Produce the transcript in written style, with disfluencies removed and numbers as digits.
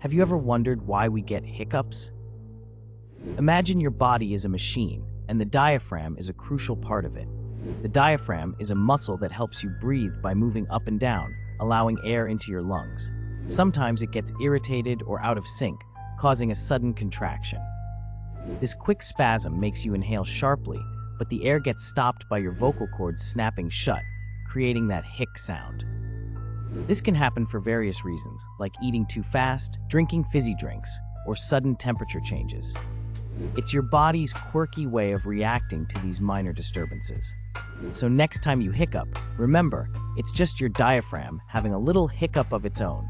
Have you ever wondered why we get hiccups? Imagine your body is a machine, and the diaphragm is a crucial part of it. The diaphragm is a muscle that helps you breathe by moving up and down, allowing air into your lungs. Sometimes it gets irritated or out of sync, causing a sudden contraction. This quick spasm makes you inhale sharply, but the air gets stopped by your vocal cords snapping shut, creating that hic sound. This can happen for various reasons, like eating too fast, drinking fizzy drinks, or sudden temperature changes. It's your body's quirky way of reacting to these minor disturbances. So next time you hiccup, remember, it's just your diaphragm having a little hiccup of its own.